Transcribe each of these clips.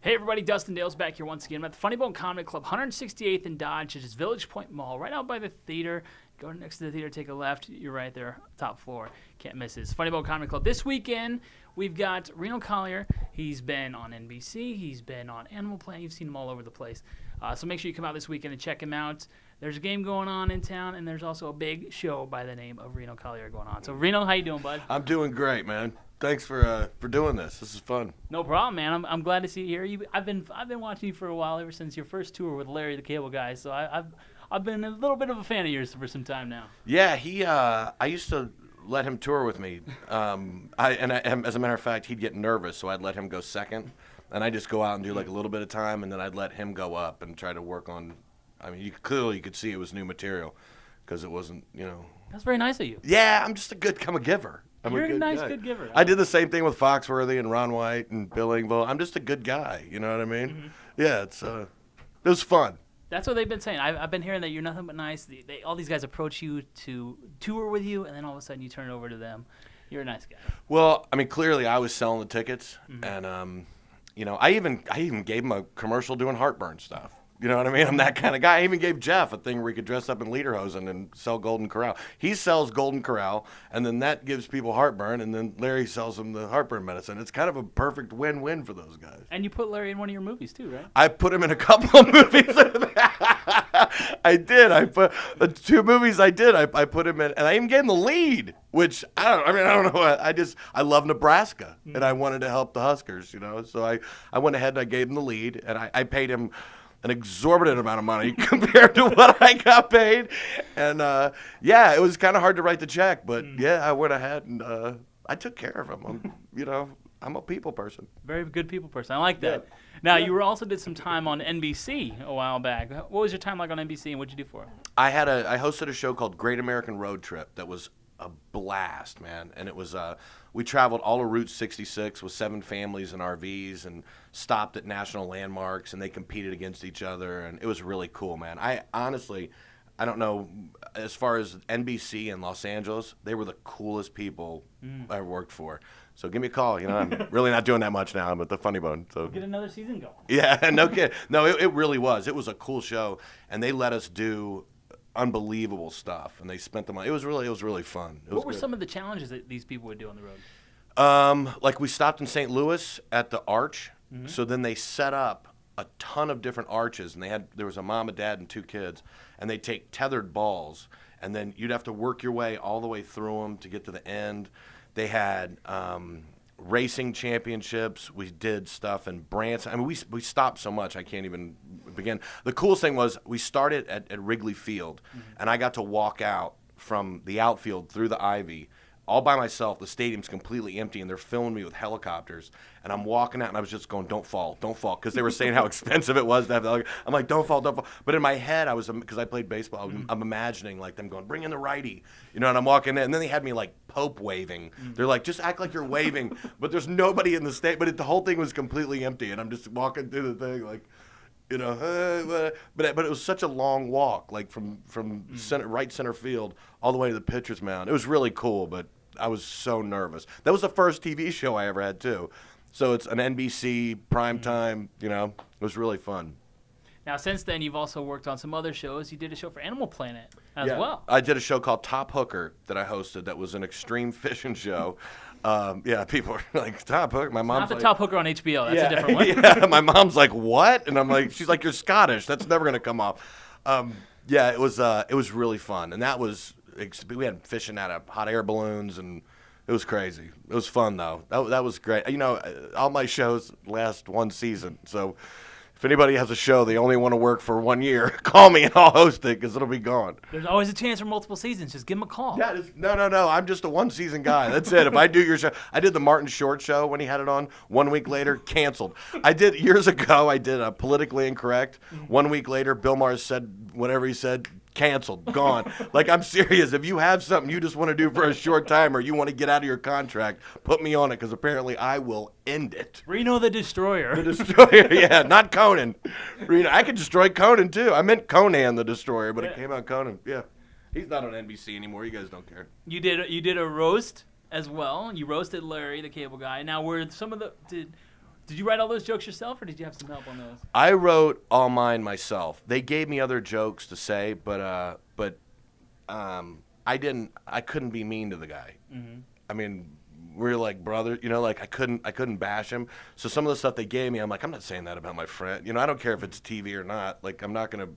Hey everybody, Dustin Dale's back here once again. I'm at the Funny Bone Comedy Club, 168th and Dodge, which is Village Point Mall, right out by the theater. Go next to the theater, take a left. You're right there, top floor. Can't miss this. Funny Bone Comedy Club. This weekend, we've got Reno Collier. He's been on NBC. He's been on Animal Planet. You've seen him all over the place. So make sure you come out this weekend and check him out. There's a game going on in town, and there's also a big show by the name of Reno Collier going on. So Reno, how you doing, bud? I'm doing great, man. Thanks for doing this. This is fun. No problem, man. I'm glad to see you here. I've been watching you for a while, ever since your first tour with Larry the Cable Guy. So I've been a little bit of a fan of yours for some time now. Yeah, I used to let him tour with me. As a matter of fact, he'd get nervous, so I'd let him go second, and I'd just go out and do like a little bit of time, and then I'd let him go up and try to work on. I mean, you could see it was new material, because it wasn't, That's very nice of you. Yeah, I'm just I'm a giver. You're a nice, good giver. I did the same thing with Foxworthy and Ron White and Bill Engvall. I'm just a good guy. You know what I mean? Mm-hmm. Yeah, it was fun. That's what they've been saying. I've been hearing that you're nothing but nice. All these guys approach you to tour with you, and then all of a sudden you turn it over to them. You're a nice guy. Well, I mean, clearly I was selling the tickets, mm-hmm. and I even gave him a commercial doing heartburn stuff. You know what I mean? I'm that kind of guy. I even gave Jeff a thing where he could dress up in lederhosen and sell Golden Corral. He sells Golden Corral, and then that gives people heartburn, and then Larry sells them the heartburn medicine. It's kind of a perfect win-win for those guys. And you put Larry in one of your movies too, right? I put him in a couple of movies. I did. I put the 2 movies I did. I put him in, and I even gave him the lead, which I don't know. I love Nebraska, and I wanted to help the Huskers, So I went ahead and I gave him the lead, and I paid him an exorbitant amount of money compared to what I got paid. And, it was kind of hard to write the check. But, I went ahead and I took care of him. I'm a people person. Very good people person. I like that. Yeah. Now, you also did some time on NBC a while back. What was your time like on NBC, and what did you do for it? I hosted a show called Great American Road Trip that was a blast, man. And it was we traveled all of Route 66 with 7 families in RVs and stopped at national landmarks, and they competed against each other, and it was really cool, man. I don't know, as far as NBC in Los Angeles, they were the coolest people I ever worked for. So give me a call. I'm really not doing that much now. I'm at the Funny Bone. So we'll get another season going. Yeah, no kidding. No, it really was. It was a cool show, and they let us do unbelievable stuff, and they spent the money. It was really fun. What were some of the challenges that these people would do on the road? Like we stopped in St. Louis at the Arch, mm-hmm. So then they set up a ton of different arches, and there was a mom, a dad, and 2 kids, and they take tethered balls, and then you'd have to work your way all the way through them to get to the end. They had racing championships. We did stuff in Branson. I mean, we stopped so much I can't even begin. The coolest thing was we started at Wrigley Field, mm-hmm. and I got to walk out from the outfield through the ivy all by myself. The stadium's completely empty, and they're filming me with helicopters. And I'm walking out, and I was just going, don't fall, because they were saying how expensive it was to have the helicopter. I'm like, don't fall. But in my head, because I played baseball, I'm imagining like them going, bring in the righty, and I'm walking in. And then they had me like Pope waving. They're like, just act like you're waving, but there's nobody in the state. But the whole thing was completely empty, and I'm just walking through the thing like, but it was such a long walk, like from center field all the way to the pitcher's mound. It was really cool, but I was so nervous. That was the first TV show I ever had too, so it's an NBC primetime. It was really fun. Now, since then, you've also worked on some other shows. You did a show for Animal Planet as well. I did a show called Top Hooker that I hosted. That was an extreme fishing show. People are like, Top Hooker? My mom's not the Top Hooker on HBO. That's a different one. Yeah, my mom's like, what? And I'm like, she's like, you're Scottish. That's never going to come off. It was really fun. And that was, we had fishing out of hot air balloons, and it was crazy. It was fun, though. That was great. All my shows last one season. So if anybody has a show they only want to work for 1 year, call me and I'll host it, because it'll be gone. There's always a chance for multiple seasons. Just give them a call. Yeah, no. I'm just a 1-season guy. That's it. If I do your show, I did the Martin Short show when he had it on. 1 week later, canceled. Years ago, I did a Politically Incorrect. 1 week later, Bill Maher said whatever he said, canceled, gone. Like, I'm serious. If you have something you just want to do for a short time, or you want to get out of your contract, put me on it, because apparently I will end it. Reno the Destroyer. The Destroyer, yeah, not Conan. Reno, I could destroy Conan too. I meant Conan the Destroyer, but it came out Conan. Yeah, he's not on NBC anymore. You guys don't care. You did a roast as well. You roasted Larry the Cable Guy. Now, were some of the Did you write all those jokes yourself, or did you have some help on those? I wrote all mine myself. They gave me other jokes to say, but I didn't. I couldn't be mean to the guy. Mm-hmm. I mean, we're like brothers, like I couldn't bash him. So some of the stuff they gave me, I'm like, I'm not saying that about my friend. I don't care if it's TV or not. Like, I'm not gonna.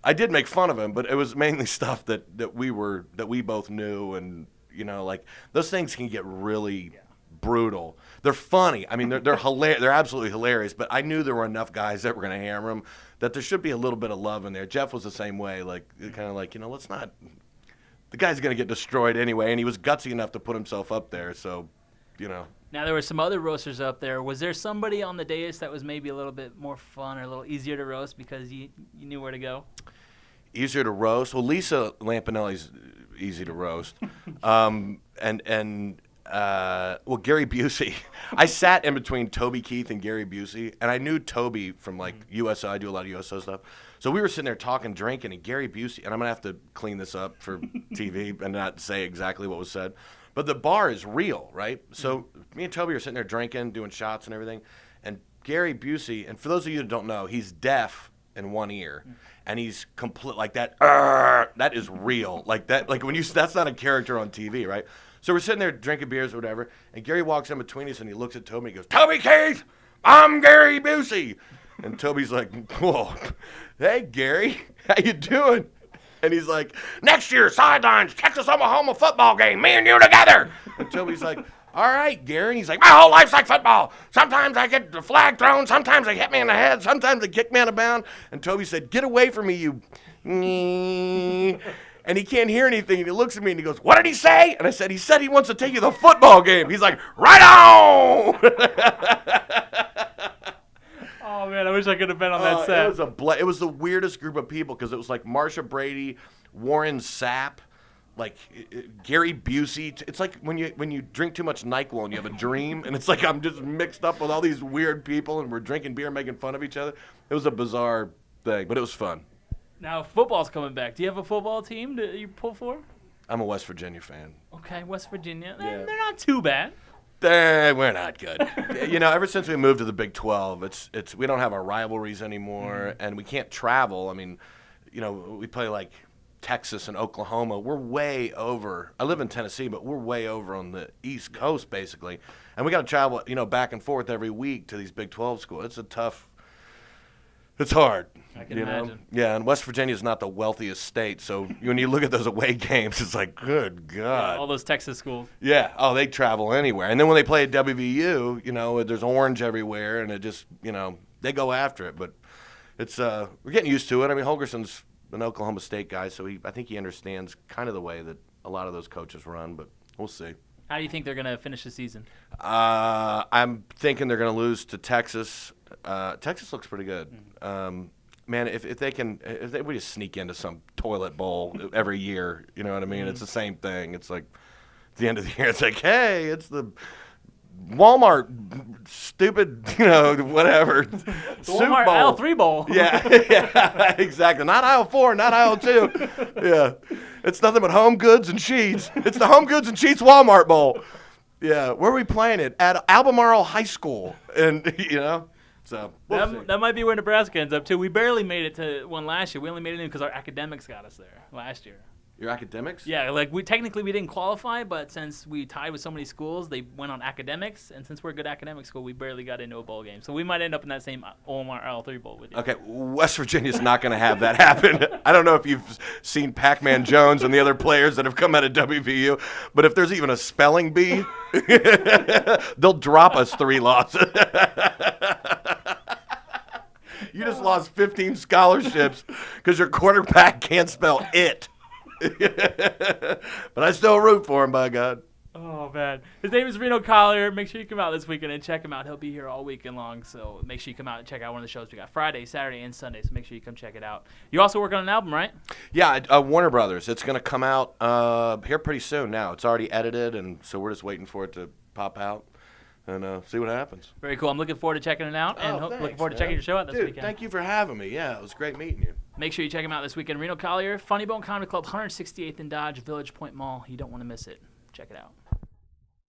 I did make fun of him, but it was mainly stuff that we both knew, and like those things can get really brutal. They're funny. I mean, they're hilarious. They're absolutely hilarious. But I knew there were enough guys that were gonna hammer him that there should be a little bit of love in there. Jeff was the same way. Like, kind of like, let's not. The guy's going to get destroyed anyway, and he was gutsy enough to put himself up there, so, Now, there were some other roasters up there. Was there somebody on the dais that was maybe a little bit more fun or a little easier to roast because you knew where to go? Easier to roast? Well, Lisa Lampanelli's easy to roast. Well, Gary Busey. I sat in between Toby Keith and Gary Busey, and I knew Toby from, USO. I do a lot of USO stuff. So we were sitting there talking, drinking, and Gary Busey, and I'm going to have to clean this up for TV and not say exactly what was said, but the bar is real, right? So me and Toby are sitting there drinking, doing shots and everything, and Gary Busey, and for those of you that don't know, he's deaf in one ear, and he's complete like that. That is real, like that. Like that's not a character on TV, right? So we're sitting there drinking beers or whatever, and Gary walks in between us, and he looks at Toby and he goes, "Toby Keith, I'm Gary Busey." And Toby's like, "Whoa, hey, Gary, how you doing?" And he's like, "Next year, sidelines, Texas-Omaha football game, me and you together." And Toby's like, "All right, Gary." And he's like, "My whole life's like football. Sometimes I get the flag thrown. Sometimes they hit me in the head. Sometimes they kick me out of bounds." And Toby said, "Get away from me, you." And he can't hear anything. And he looks at me and he goes, "What did he say?" And I said, "He said he wants to take you to the football game." He's like, "Right on." Oh, man, I wish I could have been on that set. It was the weirdest group of people because it was like Marsha Brady, Warren Sapp, like Gary Busey. It's like when you drink too much NyQuil and you have a dream, and it's like I'm just mixed up with all these weird people, and we're drinking beer, making fun of each other. It was a bizarre thing, but it was fun. Now, football's coming back. Do you have a football team that you pull for? I'm a West Virginia fan. Okay, West Virginia. Yeah. They're not too bad. We're not good. Ever since we moved to the Big 12, it's we don't have our rivalries anymore, and we can't travel. I mean, we play like Texas and Oklahoma. We're way over. I live in Tennessee, but we're way over on the East Coast, basically. And we got to travel, back and forth every week to these Big 12 schools. It's hard. I can imagine. Yeah, and West Virginia is not the wealthiest state, so when you look at those away games, it's like, good God. Yeah, all those Texas schools. Yeah. Oh, they travel anywhere. And then when they play at WVU, there's orange everywhere, and it just, they go after it. But it's we're getting used to it. I mean, Holgerson's an Oklahoma State guy, so I think he understands kind of the way that a lot of those coaches run, but we'll see. How do you think they're going to finish the season? I'm thinking they're going to lose to Texas. Texas looks pretty good. Man, if they would just sneak into some toilet bowl every year, you know what I mean? It's the same thing. It's like at the end of the year, it's like, hey, it's the Walmart stupid, whatever. Super Walmart Bowl. Aisle 3 bowl. Yeah, exactly. Not aisle 4, not aisle 2. Yeah, it's nothing but home goods and sheets. It's the home goods and sheets Walmart bowl. Yeah, where are we playing it? At Albemarle High School, and So that might be where Nebraska ends up too. We barely made it to one last year. We only made it in because our academics got us there last year. Your academics? Yeah, like we didn't qualify, but since we tied with so many schools, they went on academics, and since we're a good academic school, we barely got into a bowl game. So we might end up in that same Omaha L3 bowl with you. Okay, West Virginia's not going to have that happen. I don't know if you've seen Pac-Man Jones and the other players that have come out of WVU, but if there's even a spelling bee, they'll drop us 3 losses. You just lost 15 scholarships because your quarterback can't spell it. But I still root for him, by God. Oh, man. His name is Reno Collier. Make sure you come out this weekend and check him out. He'll be here all weekend long, so make sure you come out and check out one of the shows. We got Friday, Saturday, and Sunday, so make sure you come check it out. You also work on an album, right? Yeah, Warner Brothers. It's going to come out here pretty soon now. It's already edited, and so we're just waiting for it to pop out and see what happens. Very cool. I'm looking forward to checking it out, and looking forward to checking your show out this weekend. Thank you for having me. Yeah, it was great meeting you. Make sure you check him out this weekend. Reno Collier, Funny Bone Comedy Club, 168th and Dodge, Village Point Mall. You don't want to miss it. Check it out.